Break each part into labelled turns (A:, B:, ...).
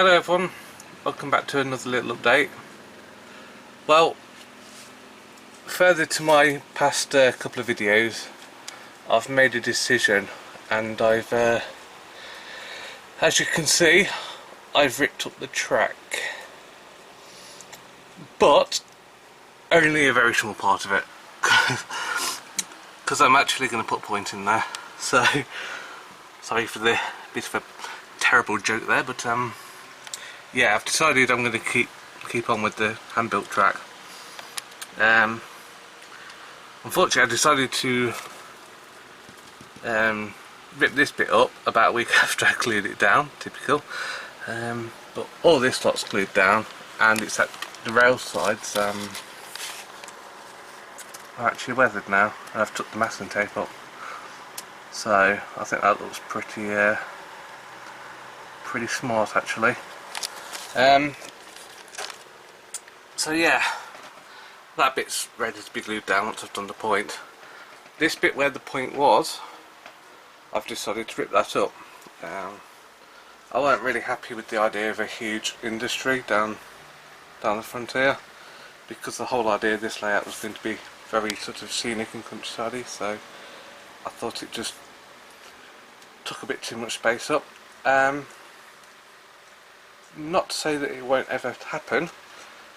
A: Hello everyone, welcome back to another little update. Well, further to my past couple of videos, I've made a decision and I've, as you can see, I've ripped up the track. But only a very small part of it, because I'm actually going to put a point in there. So, sorry for the bit of a terrible joke there, but yeah, I've decided I'm going to keep on with the hand-built track. Unfortunately, I decided to rip this bit up about a week after I cleared it down, typical. But all this lot's glued down, and it's at the rail sides are actually weathered now, and I've took the masking tape up. So I think that looks pretty smart actually. So yeah, that bit's ready to be glued down once I've done the point. This bit where the point was, I've decided to rip that up. I weren't really happy with the idea of a huge industry down the frontier, because the whole idea of this layout was going to be very sort of scenic and countryside-y, so I thought it just took a bit too much space up. Not to say that it won't ever happen,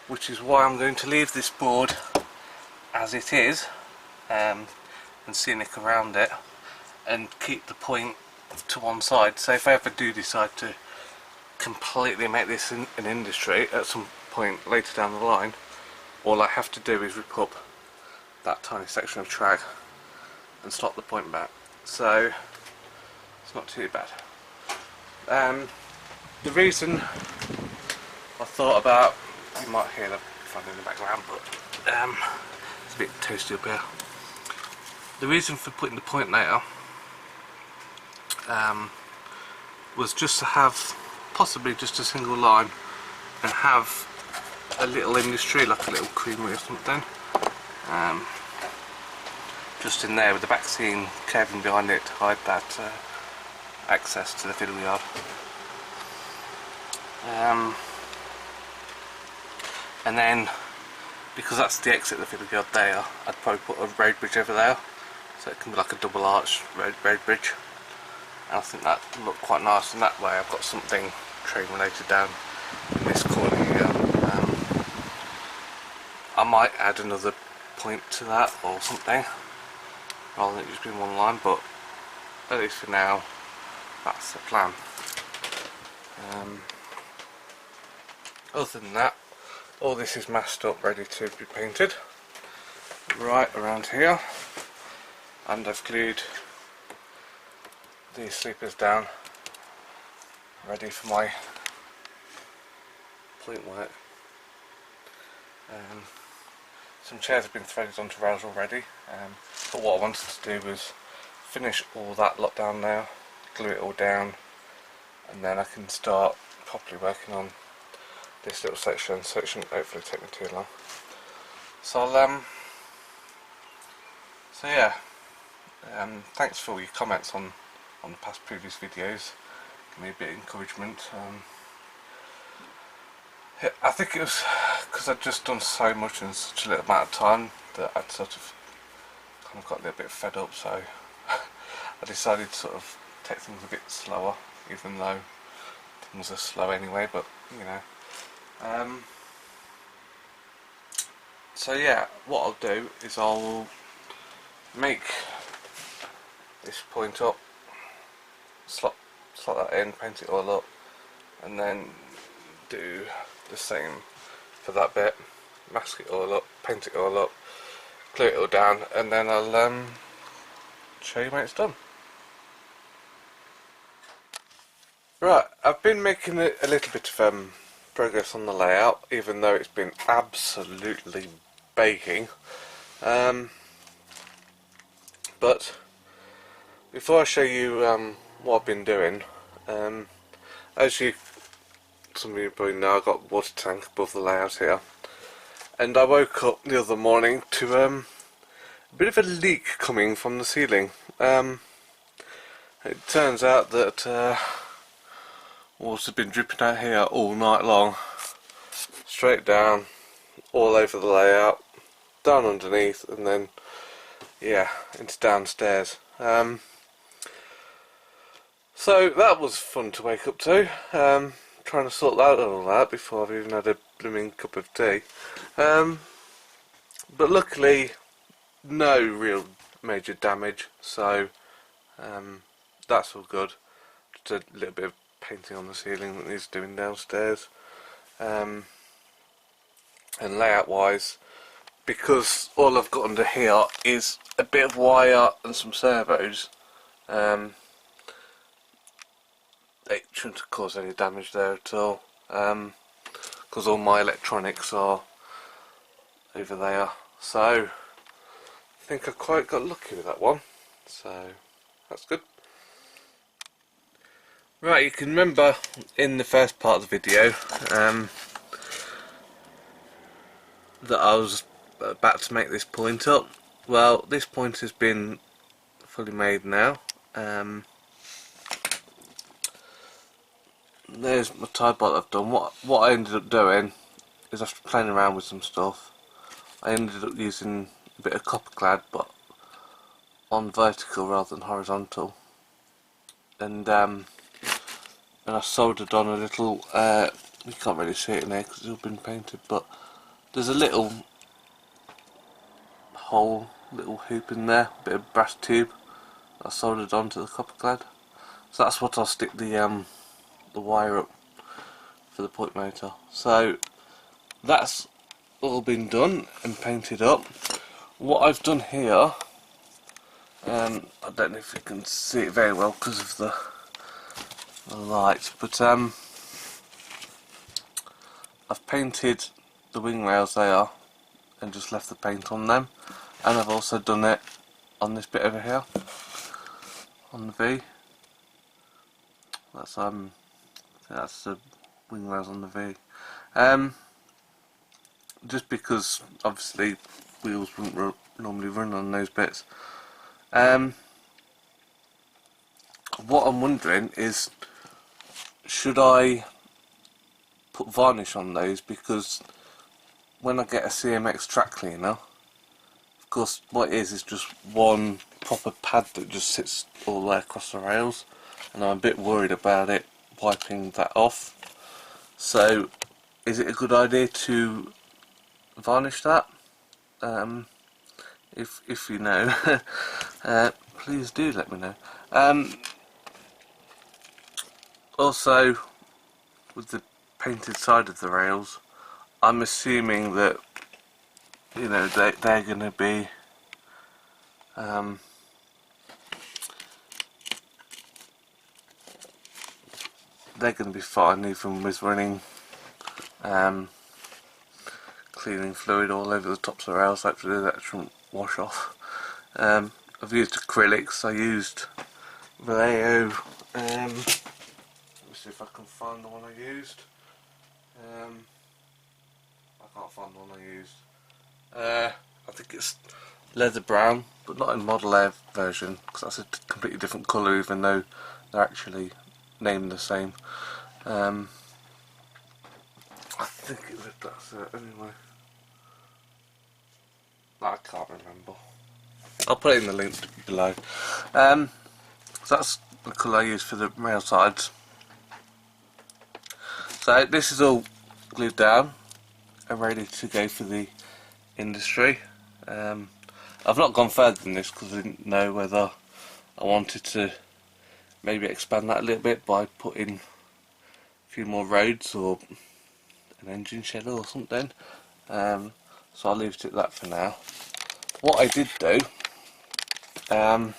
A: which is why I'm going to leave this board as it is, and scenic around it, and keep the point to one side. So if I ever do decide to completely make this an industry at some point later down the line, all I have to do is rip up that tiny section of track and slot the point back. So it's not too bad. The reason I thought about, you might hear the fan in the background, but it's a bit toasty up here. The reason for putting the point there was just to have possibly just a single line and have a little industry, like a little creamery or something, just in there with the back scene curving behind it to hide that access to the fiddle yard. And then, because that's the exit of the fiddle yard there, I'd probably put a road bridge over there, so it can be like a double arch road bridge, and I think that would look quite nice, and that way I've got something train related down in this corner here. I might add another point to that or something, rather than it just being one line, but at least for now that's the plan. Other than that, all this is masked up, ready to be painted right around here, and I've glued these sleepers down ready for my point work. Some chairs have been threaded onto rails already, but what I wanted to do was finish all that lot down now, glue it all down, and then I can start properly working on this little section, so it shouldn't hopefully take me too long. So so yeah, thanks for all your comments on the past previous videos. Give me a bit of encouragement. I think it was because I'd just done so much in such a little amount of time that I'd sort of kind of got a little bit fed up, so I decided to sort of take things a bit slower, even though things are slow anyway, but you know. So yeah, what I'll do is I'll make this point up, slot that in, paint it all up, and then do the same for that bit, mask it all up, paint it all up, glue it all down, and then I'll show you when it's done. Right, I've been making a little bit of progress on the layout, even though it's been absolutely baking. But before I show you what I've been doing, as some of you probably know, I've got a water tank above the layout here, and I woke up the other morning to a bit of a leak coming from the ceiling. It turns out that Water's been dripping out here all night long, straight down, all over the layout, down underneath, and then yeah, into downstairs. So that was fun to wake up to, trying to sort that all out before I've even had a blooming cup of tea. But luckily no real major damage, so that's all good. Just a little bit of painting on the ceiling that needs doing downstairs. And layout wise, because all I've got under here is a bit of wire and some servos, it shouldn't cause any damage there at all, because all my electronics are over there. So I think I quite got lucky with that one, so that's good. Right, you can remember in the first part of the video that I was about to make this point up. Well, this point has been fully made now. There's my tie bar that I've done. What I ended up doing is, after playing around with some stuff, I ended up using a bit of copper clad, but on vertical rather than horizontal, and I soldered on a little, you can't really see it in there because it's all been painted, but there's a little hole, little hoop in there, a bit of brass tube I soldered onto the copper clad. So that's what I'll stick the wire up for the point motor. So that's all been done and painted up. What I've done here, I don't know if you can see it very well because of the light, but I've painted the wing rails there and just left the paint on them, and I've also done it on this bit over here on the V. That's the wing rails on the V. Just because obviously wheels wouldn't normally run on those bits. What I'm wondering is, should I put varnish on those, because when I get a CMX track cleaner, of course what it is just one proper pad that just sits all the way across the rails, and I'm a bit worried about it wiping that off. So is it a good idea to varnish that? If you know, please do let me know. Also, with the painted side of the rails, I'm assuming that, you know, they're going to be fine even with running cleaning fluid all over the tops of the rails. Hopefully that shouldn't wash off. I've used acrylics. I used Vallejo. Let me see if I can find the one I used. I can't find the one I used. I think it's leather brown, but not in Model Air version, because that's a completely different colour, even though they're actually named the same. I think that's it anyway. I can't remember. I'll put it in the link below. So that's the colour I use for the rail sides. So this is all glued down and ready to go for the industry. I've not gone further than this because I didn't know whether I wanted to maybe expand that a little bit by putting a few more roads or an engine shed or something. So I'll leave it at that for now. What I did do, I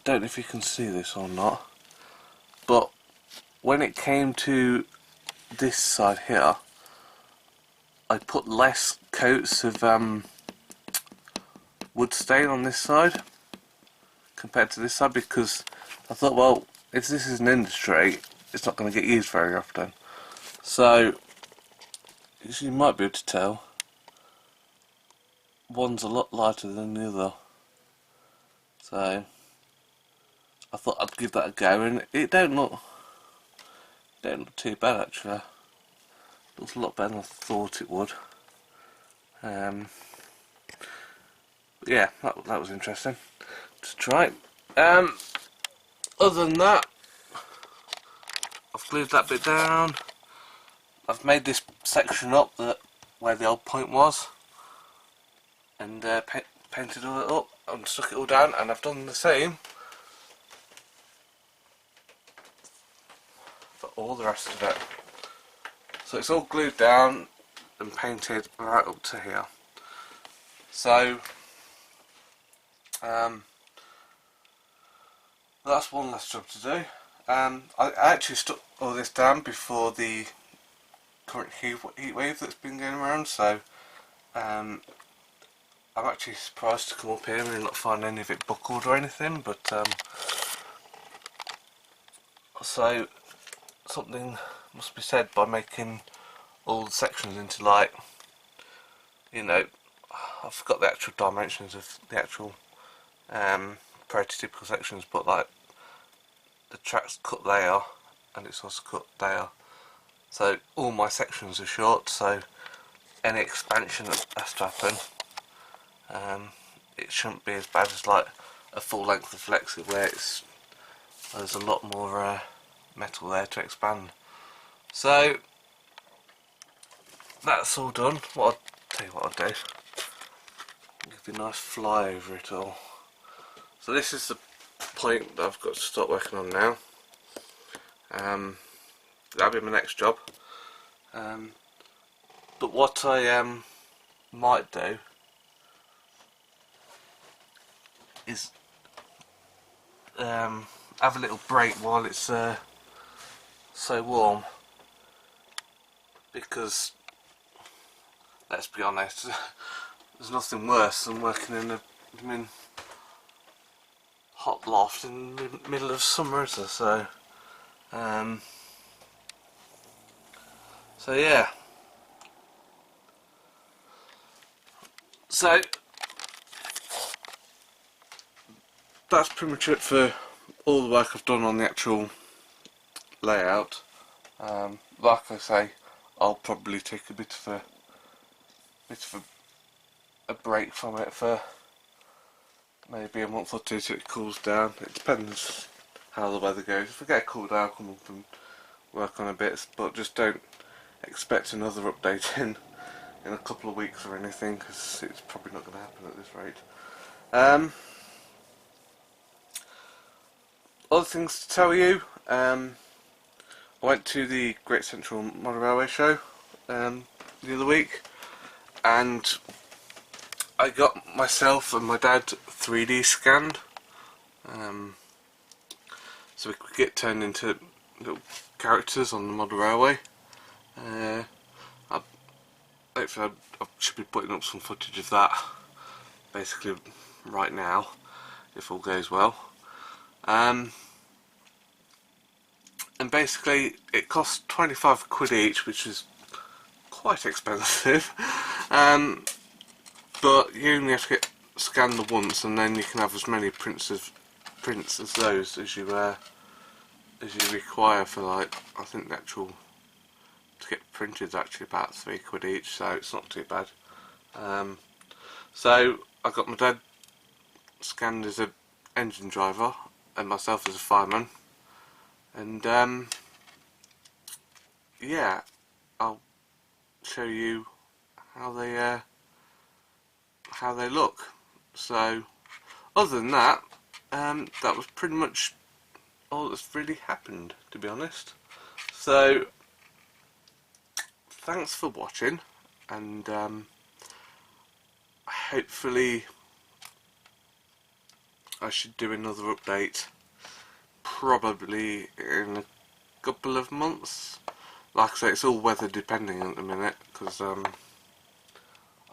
A: don't know if you can see this or not, but when it came to this side here, I put less coats of wood stain on this side compared to this side, because I thought, well, if this is an industry, it's not going to get used very often. So, as you might be able to tell, one's a lot lighter than the other. So I thought I'd give that a go, and it don't look Don't look too bad actually. Looks a lot better than I thought it would. But yeah, that was interesting to try. Other than that, I've glued that bit down. I've made this section up where the old point was, and painted all it up and stuck it all down, and I've done the same for all the rest of it. So it's all glued down and painted right up to here. So that's one less job to do. I actually stuck all this down before the current heat wave that's been going around, so I'm actually surprised to come up here and not find any of it buckled or anything, but so something must be said by making all the sections into, like, you know, I forgot the actual dimensions of the actual prototypical sections, but like the track's cut there and it's also cut there, so all my sections are short, so any expansion that has to happen, it shouldn't be as bad as like a full length of Flexi where there's a lot more metal there to expand. So that's all done. I'll tell you what I'll do, give you a nice fly over it all. So this is the point that I've got to start working on now. That'll be my next job. But what I might do is have a little break while it's so warm, because let's be honest, there's nothing worse than working in a hot loft in the middle of summer, is there? So yeah. So that's pretty much it for all the work I've done on the actual layout. Like I say, I'll probably take a bit of a break from it for maybe a month or two till it cools down. It depends how the weather goes. If we get a cool down, I'll come up and work on a bit, but just don't expect another update in a couple of weeks or anything, because it's probably not going to happen at this rate. Other things to tell you, I went to the Great Central Model Railway show the other week, and I got myself and my dad 3D scanned, so we could get turned into little characters on the model railway. Hopefully I should be putting up some footage of that basically right now, if all goes well. And basically it costs 25 quid each, which is quite expensive, but you only have to get scanned the once, and then you can have as many prints as those as you require for, like, I think the actual to get printed is actually about 3 quid each, so it's not too bad. So I got my dad scanned as an engine driver and myself as a fireman, and yeah, I'll show you how they look. So other than that, that was pretty much all that's really happened, to be honest. So thanks for watching, and hopefully I should do another update probably in a couple of months. Like I say, it's all weather depending at the minute, because I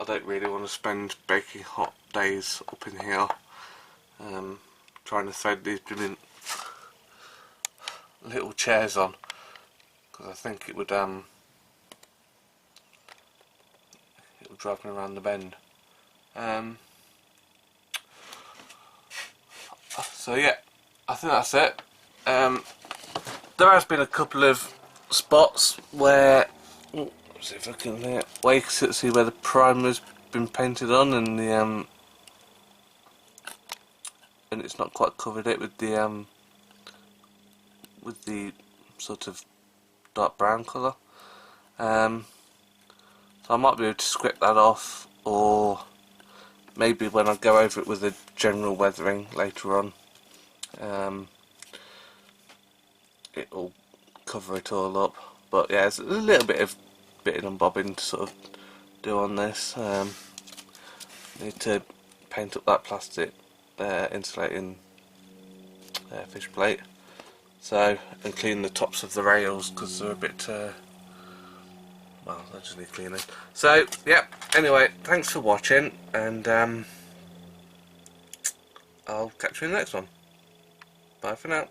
A: don't really want to spend baking hot days up in here trying to thread these little chairs on, because I think it would drive me around the bend. So yeah, I think that's it. There has been a couple of spots where, let's see if I can where you can see where the primer's been painted on, and the and it's not quite covered it with the sort of dark brown colour. So I might be able to script that off, or maybe when I go over it with a general weathering later on, it'll cover it all up. But yeah, there's a little bit of bitting and bobbing to sort of do on this. Need to paint up that plastic insulating fish plate, so, and clean the tops of the rails because they're a bit well, they just need cleaning. So yeah, anyway, thanks for watching, and I'll catch you in the next one. Bye for now.